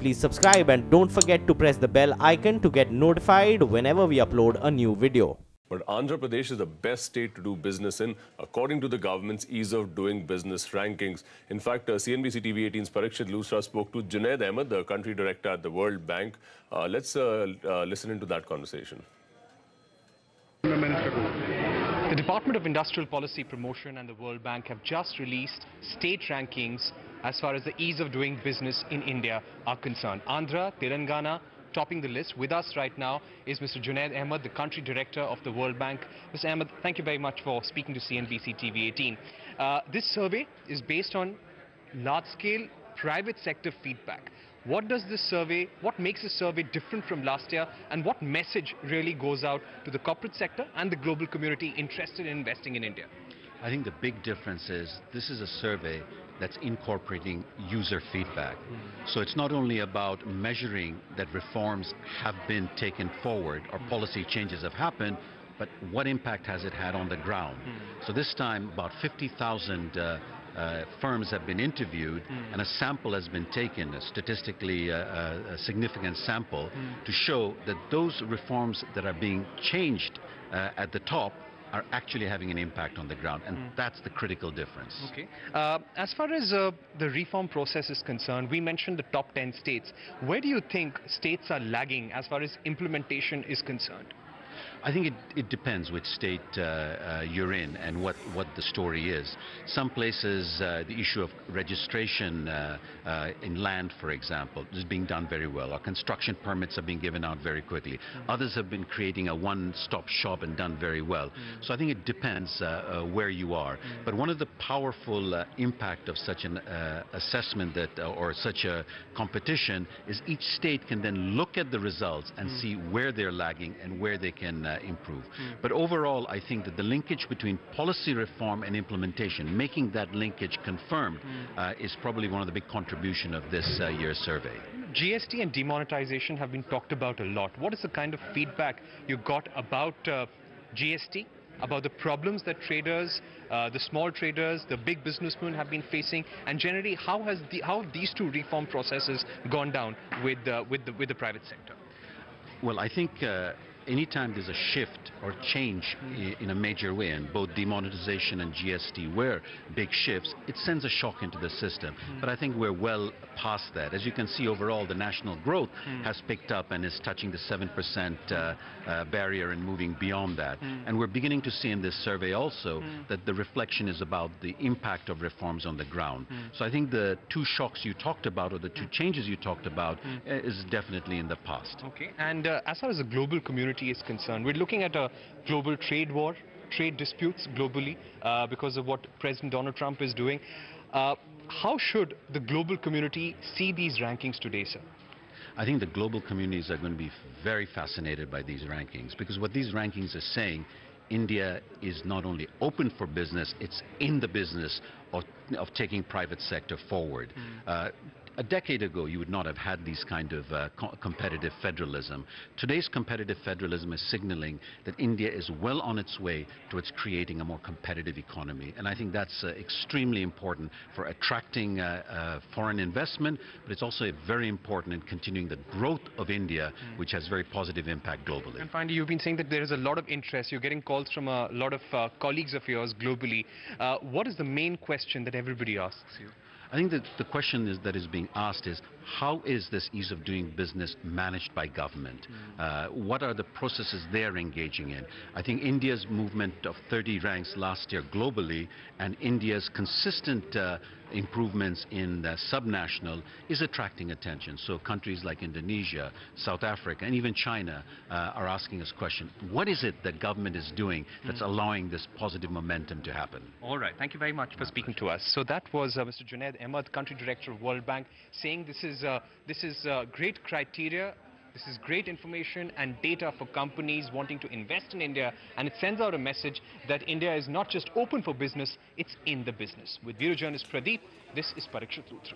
please subscribe and don't forget to press the bell icon to get notified whenever we upload a new video. But Andhra Pradesh is the best state to do business in, according to the government's ease of doing business rankings. In fact, CNBC TV18's Parikshit Lusra spoke to Junaid Ahmed, the country director at the World Bank. Let's listen into that conversation. The Department of Industrial Policy Promotion and the World Bank have just released state rankings as far as the ease of doing business in India are concerned. Andhra, Telangana, topping the list. With us right now is Mr. Junaid Ahmed, the country director of the World Bank. Mr. Ahmed, thank you very much for speaking to CNBC TV18. This survey is based on large-scale private sector feedback. What makes this survey different from last year, and what message really goes out to the corporate sector and the global community interested in investing in India? I think the big difference is this is a survey that's incorporating user feedback. So it's not only about measuring that reforms have been taken forward or policy changes have happened, but what impact has it had on the ground. So this time about 50,000 firms have been interviewed, and a sample has been taken, a statistically significant sample, to show that those reforms that are being changed at the top are actually having an impact on the ground, and that's the critical difference. Okay. As far as the reform process is concerned, we mentioned the top 10 states. Where do you think states are lagging as far as implementation is concerned? I think it depends which state you're in and what the story is. Some places, the issue of registration in land, for example, is being done very well. Our construction permits are being given out very quickly. Others have been creating a one-stop shop and done very well. So I think it depends where you are. But one of the powerful impact of such an assessment or such a competition is each state can then look at the results and see where they're lagging and where they can improve. But overall, I think that the linkage between policy reform and implementation, making that linkage confirmed, is probably one of the big contributions of this year's survey. GST and demonetization have been talked about a lot. What is the kind of feedback you got about GST, about the problems that traders, the small traders, the big businessmen have been facing, and generally how have these two reform processes gone down with the private sector? Well, I think anytime there's a shift or change in a major way, and both demonetization and GST were big shifts, it sends a shock into the system. But I think we're well past that. As you can see, overall, the national growth has picked up and is touching the 7% barrier and moving beyond that. And we're beginning to see in this survey also that the reflection is about the impact of reforms on the ground. So I think the two shocks you talked about, or the two changes you talked about, is definitely in the past. Okay. And as far as the global community is concerned, we're looking at a global trade war, trade disputes globally because of what President Donald Trump is doing. How should the global community see these rankings today, sir? I think the global communities are going to be very fascinated by these rankings, because what these rankings are saying, India is not only open for business, it's in the business of taking private sector forward. A decade ago, you would not have had these kind of competitive federalism. Today's competitive federalism is signaling that India is well on its way towards creating a more competitive economy. And I think that's extremely important for attracting foreign investment, but it's also very important in continuing the growth of India, which has very positive impact globally. And finally, you've been saying that there is a lot of interest. You're getting calls from a lot of colleagues of yours globally. What is the main question that everybody asks you? I think that the question that is being asked is, how is this ease of doing business managed by government? What are the processes they're engaging in? I think India's movement of 30 ranks last year globally, and India's consistent improvements in the subnational is attracting attention. So countries like Indonesia, South Africa, and even China are asking us questions. What is it that government is doing that's allowing this positive momentum to happen? All right. Thank you very much for speaking to us. So that was Mr. Junaid Ahmed, country director of World Bank, saying this is great criteria. This is great information and data for companies wanting to invest in India, and it sends out a message that India is not just open for business, it's in the business. With Bureau Journalist Pradeep, this is Parikshit Lusra.